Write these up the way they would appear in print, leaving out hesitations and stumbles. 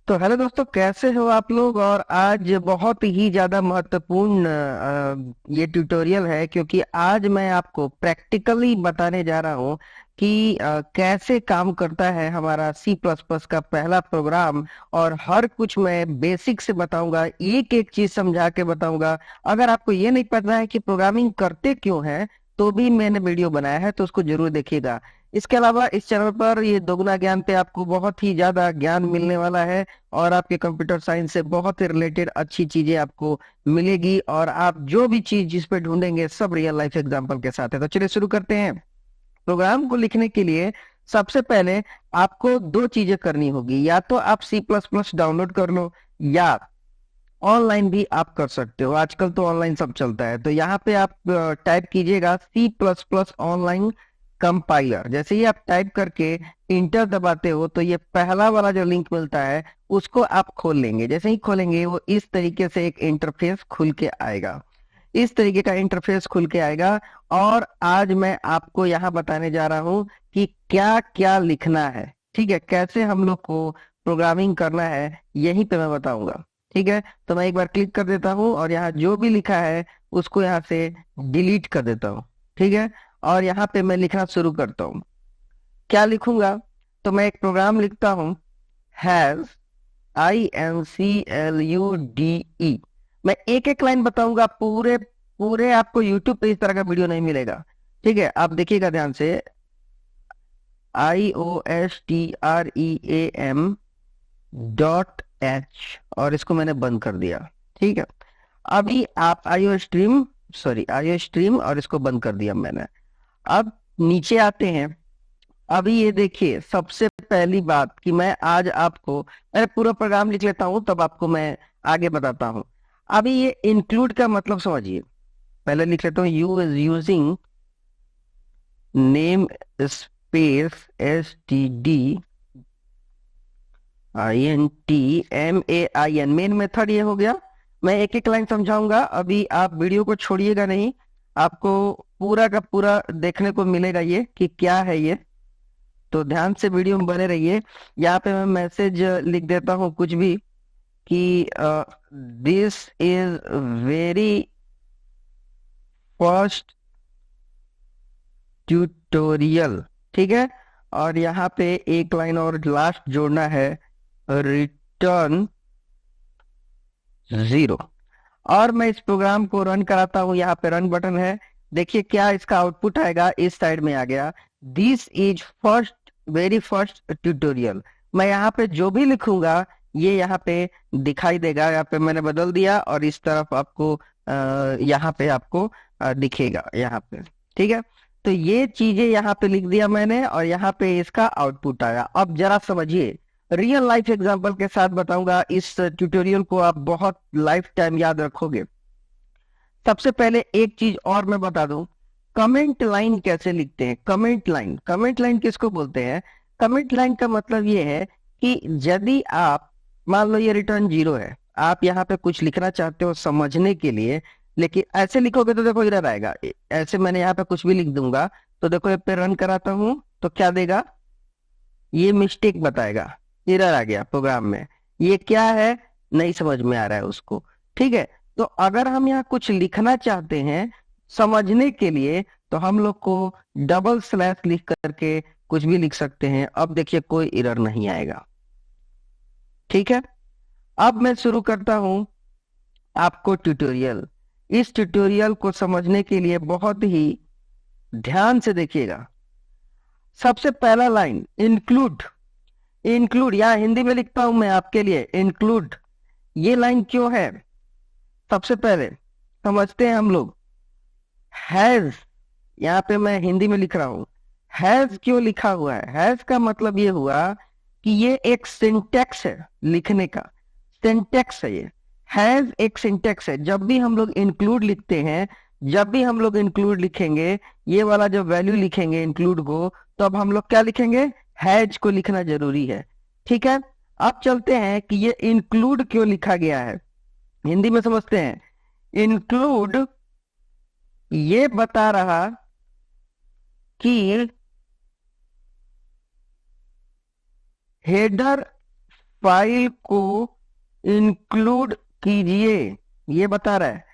तो हेलो दोस्तों, कैसे हो आप लोग। और आज बहुत ही ज्यादा महत्वपूर्ण ये ट्यूटोरियल है, क्योंकि आज मैं आपको प्रैक्टिकली बताने जा रहा हूँ कि कैसे काम करता है हमारा सी प्लस प्लस का पहला प्रोग्राम। और हर कुछ मैं बेसिक से बताऊंगा, एक एक चीज समझा के बताऊंगा। अगर आपको ये नहीं पता है कि प्रोग्रामिंग करते क्यों है, तो भी मैंने वीडियो बनाया है, तो उसको जरूर देखिएगा। इसके अलावा इस चैनल पर ये दोगुना ज्ञान पे आपको बहुत ही ज्यादा ज्ञान मिलने वाला है। और आपके कंप्यूटर साइंस से बहुत ही रिलेटेड अच्छी चीजें आपको मिलेगी, और आप जो भी चीज जिस पे ढूंढेंगे सब रियल लाइफ एग्जांपल के साथ है। तो चलिए शुरू करते हैं। प्रोग्राम को लिखने के लिए सबसे पहले आपको दो चीजें करनी होगी। या तो आप सी प्लस प्लस डाउनलोड कर लो, या ऑनलाइन भी आप कर सकते हो। आजकल तो ऑनलाइन सब चलता है। तो यहाँ पे आप टाइप कीजिएगा C plus plus online compiler. जैसे ही आप टाइप करके इंटर दबाते हो, तो ये पहला वाला जो लिंक मिलता है उसको आप खोल लेंगे। जैसे ही खोलेंगे, वो इस तरीके से एक इंटरफेस खुल के आएगा। इस तरीके का इंटरफेस खुल के आएगा। और आज मैं आपको यहाँ बताने जा रहा हूँ कि क्या क्या लिखना है। ठीक है, कैसे हम लोग को प्रोग्रामिंग करना है, यहीं पे मैं बताऊंगा। ठीक है, तो मैं एक बार क्लिक कर देता हूँ, और यहाँ जो भी लिखा है उसको यहाँ से डिलीट कर देता हूँ। ठीक है, और यहाँ पे मैं लिखना शुरू करता हूँ। क्या लिखूंगा? तो मैं एक प्रोग्राम लिखता हूँ, हैज, INCLUDE। मैं एक एक लाइन बताऊंगा, पूरे पूरे आपको यूट्यूब पे इस तरह का वीडियो नहीं मिलेगा। ठीक है, आप देखिएगा ध्यान से। IOSTREAM और इसको मैंने बंद कर दिया। ठीक है, अभी आप आईओ स्ट्रीम और इसको बंद कर दिया मैंने। अब नीचे आते हैं। अभी ये देखिए, सबसे पहली बात कि मैं आज आपको, मैं पूरा प्रोग्राम लिख लेता हूं तब आपको मैं आगे बताता हूं। अभी ये इंक्लूड का मतलब समझिए। पहले लिख लेता हूँ, you is using name space STDINTMAIN, main method ये हो गया। मैं एक एक लाइन समझाऊंगा, अभी आप वीडियो को छोड़िएगा नहीं। आपको पूरा का पूरा देखने को मिलेगा ये कि क्या है ये। तो ध्यान से वीडियो में बने रहिए। यहाँ पे मैं मैसेज लिख देता हूँ कुछ भी, कि this is very first tutorial. ठीक है, और यहाँ पे एक लाइन और लास्ट जोड़ना है, रिटर्न 0। और मैं इस प्रोग्राम को रन कराता हूँ। यहाँ पे रन बटन है। देखिए क्या इसका आउटपुट आएगा, इस साइड में आ गया, this is first very first tutorial. मैं यहाँ पे जो भी लिखूंगा ये यहाँ पे दिखाई देगा। यहाँ पे मैंने बदल दिया, और इस तरफ आपको यहाँ पे आपको दिखेगा यहाँ पे। ठीक है, तो ये चीजें यहाँ पे लिख दिया मैंने, और यहाँ पे इसका आउटपुट आया। अब जरा समझिए, रियल लाइफ एग्जांपल के साथ बताऊंगा। इस ट्यूटोरियल को आप बहुत लाइफ टाइम याद रखोगे। सबसे पहले एक चीज और मैं बता दूं, कमेंट लाइन कैसे लिखते हैं। कमेंट लाइन किसको बोलते हैं? कमेंट लाइन का मतलब ये है कि यदि आप, मान लो ये रिटर्न 0 है, आप यहाँ पे कुछ लिखना चाहते हो समझने के लिए, लेकिन ऐसे लिखोगे तो देखो इधर आएगा। ऐसे मैंने यहाँ पे कुछ भी लिख दूंगा, तो देखो ये पे रन कराता हूं तो क्या देगा, ये मिस्टेक बताएगा, एरर आ गया प्रोग्राम में। ये क्या है, नहीं समझ में आ रहा है उसको। ठीक है, तो अगर हम यहाँ कुछ लिखना चाहते हैं समझने के लिए, तो हम लोग को डबल स्लैश लिख करके कुछ भी लिख सकते हैं। अब देखिए कोई एरर नहीं आएगा। ठीक है, अब मैं शुरू करता हूं आपको ट्यूटोरियल। इस ट्यूटोरियल को समझने के लिए बहुत ही ध्यान से देखिएगा। सबसे पहला लाइन, इंक्लूड। इंक्लूड यहाँ हिंदी में लिखता हूं मैं आपके लिए, इंक्लूड। ये लाइन क्यों है, सबसे पहले समझते हैं हम लोग। हैज, यहाँ पे मैं हिंदी में लिख रहा हूं। हैज क्यों लिखा हुआ है? हैज का मतलब ये हुआ कि ये एक सिंटेक्स है लिखने का। सिंटेक्स है ये। हैज एक सिंटेक्स है। जब भी हम लोग इंक्लूड लिखते हैं, जब भी हम लोग इंक्लूड लिखेंगे, ये वाला जो वैल्यू लिखेंगे इंक्लूड को, तो अब हम लोग क्या लिखेंगे, हैज को लिखना जरूरी है। ठीक है, अब चलते हैं कि ये इंक्लूड क्यों लिखा गया है, हिंदी में समझते हैं। इंक्लूड ये बता रहा कि हेडर फाइल को इंक्लूड कीजिए, ये बता रहा है।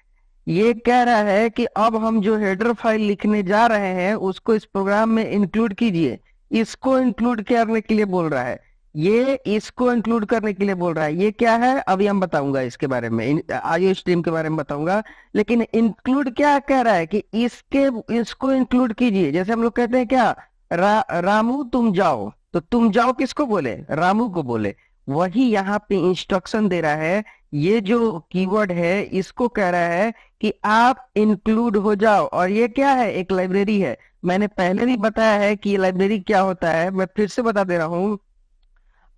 ये कह रहा है कि अब हम जो हेडर फाइल लिखने जा रहे हैं उसको इस प्रोग्राम में इंक्लूड कीजिए। इसको इंक्लूड करने के लिए बोल रहा है, ये इसको इंक्लूड करने के लिए बोल रहा है। ये क्या है अभी हम बताऊंगा, इसके बारे में आईओ स्ट्रीम के बारे में बताऊंगा। लेकिन इंक्लूड क्या कह रहा है कि इसको इंक्लूड कीजिए। जैसे हम लोग कहते हैं क्या, रामू तुम जाओ, तो तुम जाओ किसको बोले, रामू को बोले। वही यहाँ पे इंस्ट्रक्शन दे रहा है। ये जो कीवर्ड है इसको कह रहा है कि आप इंक्लूड हो जाओ। और ये क्या है, एक लाइब्रेरी है। मैंने पहले भी बताया है कि लाइब्रेरी क्या होता है, मैं फिर से बता दे रहा हूं।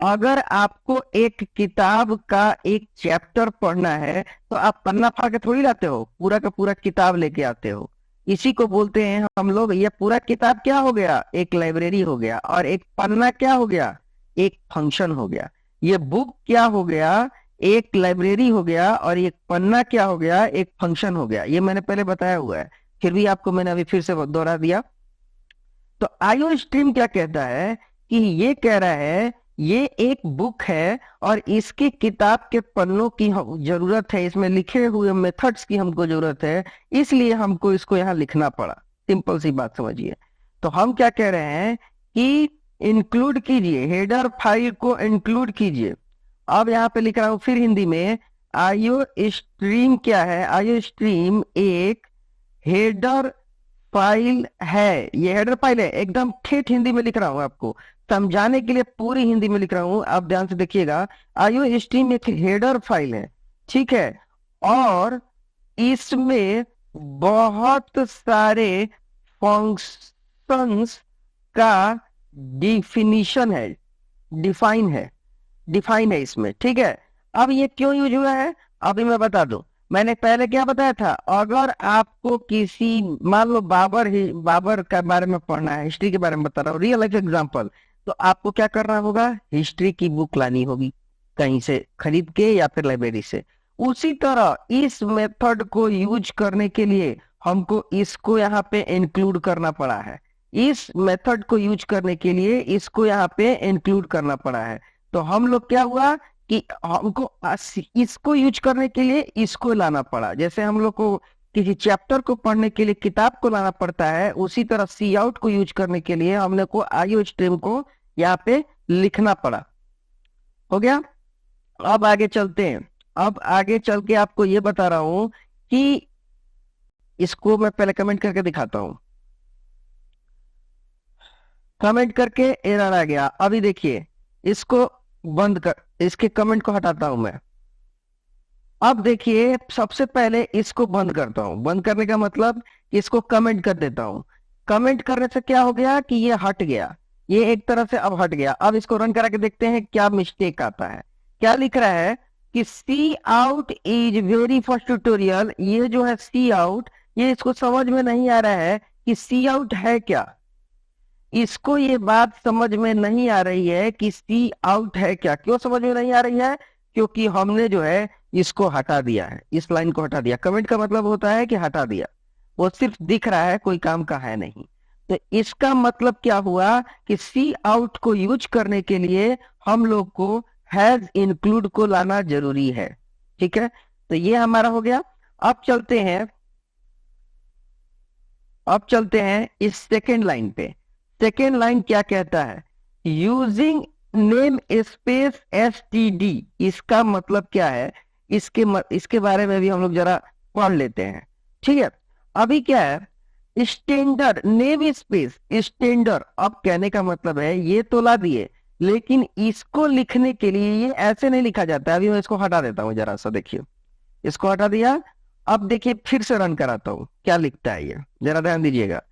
अगर आपको एक किताब का एक चैप्टर पढ़ना है तो आप पन्ना फाड़ के थोड़ी लाते हो, पूरा का पूरा किताब लेके आते हो। इसी को बोलते हैं हम लोग, ये पूरा किताब क्या हो गया, एक लाइब्रेरी हो गया। और एक पन्ना क्या हो गया, एक फंक्शन हो गया। ये बुक क्या हो गया, एक लाइब्रेरी हो गया। और एक पन्ना क्या हो गया, एक फंक्शन हो गया। ये मैंने पहले बताया हुआ है, फिर भी आपको मैंने अभी फिर से दोहरा दिया। तो आईओ स्ट्रीम क्या कहता है कि ये कह रहा है ये एक बुक है और इसके किताब के पन्नों की जरूरत है, इसमें लिखे हुए मेथड्स की हमको जरूरत है, इसलिए हमको इसको यहाँ लिखना पड़ा। सिंपल सी बात समझिए। तो हम क्या कह रहे हैं कि इंक्लूड कीजिए, हेडर फाइल को इंक्लूड कीजिए। अब यहाँ पे लिख रहा हूं फिर हिंदी में, आईओ स्ट्रीम क्या है, आईओ स्ट्रीम एक हेडर फाइल है। ये हेडर फाइल है, एकदम ठेठ हिंदी में लिख रहा हूं, आपको समझाने के लिए पूरी हिंदी में लिख रहा हूं, आप ध्यान से देखिएगा। आईओ स्ट्रीम एक हेडर फाइल है, ठीक है। और इसमें बहुत सारे फंक्शंस का डिफिनीशन है, डिफाइन है इसमें, ठीक है। अब ये क्यों यूज हुआ है अभी मैं बता दूं। मैंने पहले क्या बताया था, अगर आपको किसी, मान लो बाबर के बारे में पढ़ना है, हिस्ट्री के बारे में बता रहा हूँ, रियल लाइफ एग्जांपल, तो आपको क्या करना होगा, हिस्ट्री की बुक लानी होगी कहीं से खरीद के या फिर लाइब्रेरी से। उसी तरह इस मेथड को यूज करने के लिए हमको इसको यहाँ पे इंक्लूड करना पड़ा है। इस मेथड को यूज करने के लिए इसको यहाँ पे इंक्लूड करना पड़ा है। तो हम लोग क्या हुआ कि हमको इसको यूज करने के लिए इसको लाना पड़ा। जैसे हम लोग को किसी चैप्टर को पढ़ने के लिए किताब को लाना पड़ता है, उसी तरह सी आउट को यूज करने के लिए हमने को आईओ स्ट्रीम को यहाँ पे लिखना पड़ा। हो गया। अब आगे चलते हैं। अब आगे चल के आपको ये बता रहा हूं कि इसको मैं पहले कमेंट करके दिखाता हूं। कमेंट करके एरर आ गया। अभी देखिए, इसको बंद कर, इसके कमेंट को हटाता हूं मैं। अब देखिए, सबसे पहले इसको बंद करता हूं। बंद करने का मतलब इसको कमेंट कर देता हूं। कमेंट करने से क्या हो गया कि ये हट गया, ये एक तरह से अब हट गया। अब इसको रन करा के देखते हैं क्या मिस्टेक आता है। क्या लिख रहा है कि cout is very first tutorial. ये जो है सी आउट, ये इसको समझ में नहीं आ रहा है कि सी आउट है क्या। इसको ये बात समझ में नहीं आ रही है कि सी आउट है क्या। क्यों समझ में नहीं आ रही है, क्योंकि हमने जो है इसको हटा दिया है, इस लाइन को हटा दिया। कमेंट का मतलब होता है कि हटा दिया, वो सिर्फ दिख रहा है, कोई काम का है नहीं। तो इसका मतलब क्या हुआ कि सी आउट को यूज करने के लिए हम लोग को हैज इंक्लूड को लाना जरूरी है, ठीक है। तो ये हमारा हो गया। अब चलते हैं इस सेकेंड लाइन पे। सेकेंड लाइन क्या कहता है, यूजिंग नेम स्पेस std। इसका मतलब क्या है, इसके बारे में भी हम लोग जरा पढ़ लेते हैं, ठीक है। अभी क्या है, स्टैंडर्ड नेम स्पेस स्टैंडर्ड। अब कहने का मतलब है ये तो ला दिए, लेकिन इसको लिखने के लिए ये ऐसे नहीं लिखा जाता है। अभी मैं इसको हटा देता हूँ जरा सा, देखिए इसको हटा दिया। अब देखिए फिर से रन कराता हूँ, क्या लिखता है ये, जरा ध्यान दीजिएगा।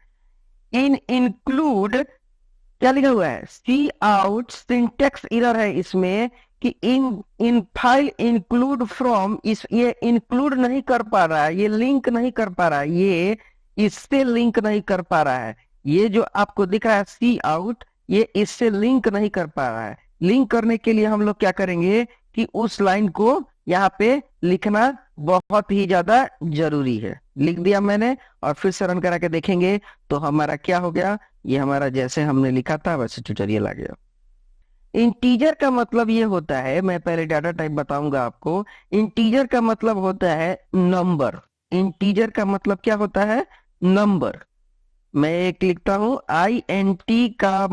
इन इंक्लूड क्या लिखा हुआ है, सी आउट, सिंटेक्स एरर है इसमें कि इन फाइल इंक्लूड फ्रॉम, ये इंक्लूड नहीं कर पा रहा है, ये लिंक नहीं कर पा रहा है, ये इससे लिंक नहीं कर पा रहा है। ये जो आपको दिख रहा है सी आउट, ये इससे लिंक नहीं कर पा रहा है। लिंक करने के लिए हम लोग क्या करेंगे कि उस लाइन को यहाँ पे लिखना बहुत ही ज्यादा जरूरी है। लिख दिया मैंने, और फिर से रन करा के देखेंगे तो हमारा क्या हो गया, ये हमारा जैसे हमने लिखा था वैसे ट्यूटोरियल आ गया। इंटीजर का मतलब ये होता है, मैं पहले डाटा टाइप बताऊंगा आपको। इंटीजर का मतलब होता है नंबर। इंटीजर का मतलब क्या होता है? नंबर। मैं एक लिखता हूं, INT का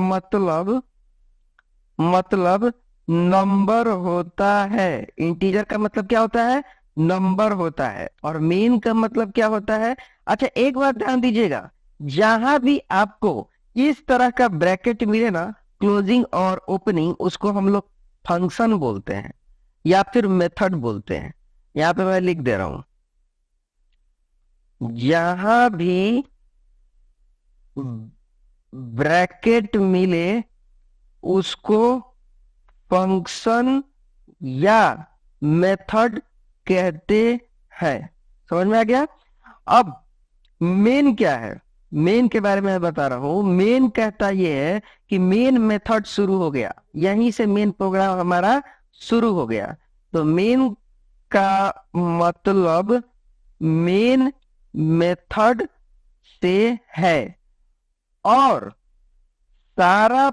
मतलब नंबर होता है। इंटीजर का मतलब क्या होता है? नंबर होता है। और मेन का मतलब क्या होता है? अच्छा, एक बात ध्यान दीजिएगा, जहां भी आपको इस तरह का ब्रैकेट मिले ना, क्लोजिंग और ओपनिंग, उसको हम लोग फंक्शन बोलते हैं या फिर मेथड बोलते हैं। यहां पे मैं लिख दे रहा हूं, जहां भी ब्रैकेट मिले उसको फंक्शन या मेथड कहते हैं। समझ में आ गया? अब मेन क्या है? मेन के बारे में मैं बता रहा हूं। मेन कहता यह है कि मेन मेथड शुरू हो गया, यहीं से मेन प्रोग्राम हमारा शुरू हो गया। तो मेन का मतलब मेन मेथड से है, और सारा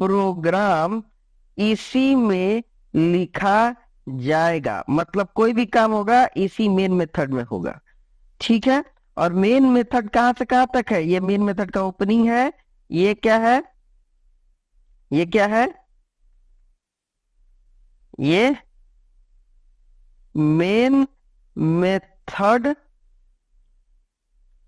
प्रोग्राम इसी में लिखा जाएगा। मतलब कोई भी काम होगा इसी मेन मेथड में होगा। ठीक है? और मेन मेथड कहां से कहां तक है? ये मेन मेथड का ओपनिंग है। ये क्या है? ये क्या है? ये मेन मेथड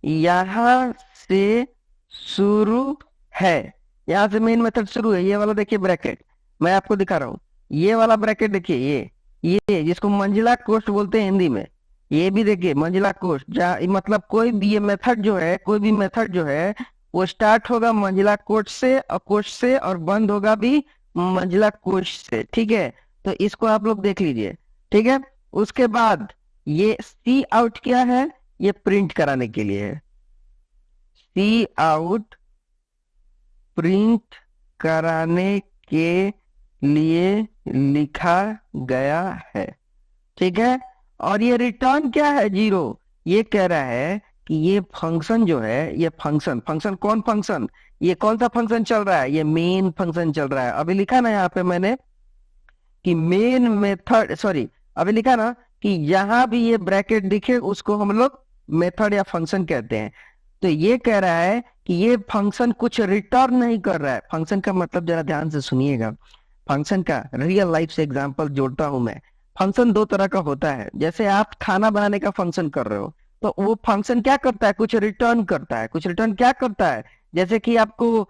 यहां से शुरू है। यहां से मेन मेथड शुरू है। ये वाला देखिए ब्रैकेट, मैं आपको दिखा रहा हूं। ये वाला ब्रैकेट देखिए, ये जिसको मंजिला कोष्ठ बोलते हैं हिंदी में, ये भी देखिए मंजिला कोष्ठ। जहाँ मतलब कोई भी ये मेथड जो है, कोई भी मेथड जो है, वो स्टार्ट होगा मंजिला कोष्ठ से, और कोष्ठ से, और बंद होगा भी मंजिला कोष्ठ से। ठीक है? तो इसको आप लोग देख लीजिए। ठीक है? उसके बाद ये सी आउट क्या है? ये प्रिंट कराने के लिए है। सी आउट प्रिंट कराने के लिए लिखा गया है। ठीक है? और ये रिटर्न क्या है? जीरो। ये कह रहा है कि ये फंक्शन जो है, ये फंक्शन, फंक्शन कौन फंक्शन? ये कौन सा फंक्शन चल रहा है? ये मेन फंक्शन चल रहा है। अभी लिखा ना यहाँ पे मैंने कि मेन मेथड, सॉरी, अभी लिखा ना कि जहां भी ये ब्रैकेट दिखे उसको हम लोग मेथड या फंक्शन कहते हैं। तो ये कह रहा है कि ये फंक्शन कुछ रिटर्न नहीं कर रहा है। फंक्शन का मतलब जरा ध्यान से सुनिएगा। फंक्शन का रियल लाइफ से एग्जांपल जोड़ता हूं मैं। फंक्शन दो तरह का होता है। जैसे आप खाना बनाने का फंक्शन कर रहे हो, तो वो फंक्शन क्या करता है? कुछ रिटर्न करता है। कुछ रिटर्न क्या करता है? जैसे कि आपको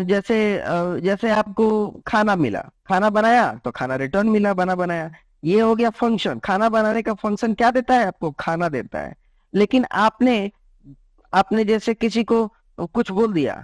जैसे आपको खाना मिला, खाना बनाया तो खाना रिटर्न मिला, बना बनाया। ये हो गया फंक्शन। खाना बनाने का फंक्शन क्या देता है? आपको खाना देता है। लेकिन आपने आपने जैसे किसी को कुछ बोल दिया,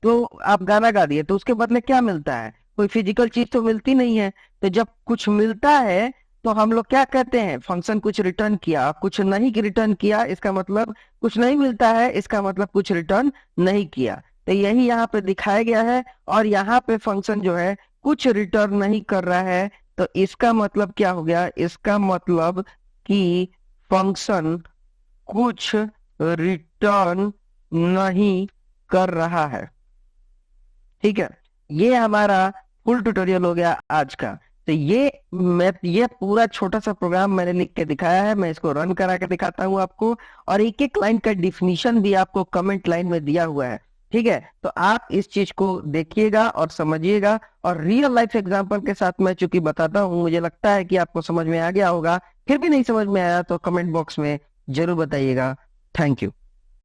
तो आप गाना गा दिए, तो उसके बदले क्या मिलता है? कोई फिजिकल चीज तो मिलती नहीं है। तो जब कुछ मिलता है तो हम लोग क्या कहते हैं? फंक्शन कुछ रिटर्न किया। कुछ नहीं रिटर्न किया, इसका मतलब कुछ नहीं मिलता है, इसका मतलब कुछ रिटर्न नहीं किया। तो यही यहाँ पे दिखाया गया है। और यहाँ पे फंक्शन जो है कुछ रिटर्न नहीं कर रहा है। तो इसका मतलब क्या हो गया? इसका मतलब कि फंक्शन कुछ रिटर्न नहीं कर रहा है। ठीक है? ये हमारा फुल ट्यूटोरियल हो गया आज का। तो ये पूरा छोटा सा प्रोग्राम मैंने लिख के दिखाया है। मैं इसको रन करा के दिखाता हूँ आपको, और एक एक लाइन का डिफिनीशन भी आपको कमेंट लाइन में दिया हुआ है। ठीक है? तो आप इस चीज को देखिएगा और समझिएगा। और रियल लाइफ एग्जांपल के साथ मैं चूंकि बताता हूँ, मुझे लगता है कि आपको समझ में आ गया होगा। फिर भी नहीं समझ में आया तो कमेंट बॉक्स में जरूर बताइएगा। Thank you.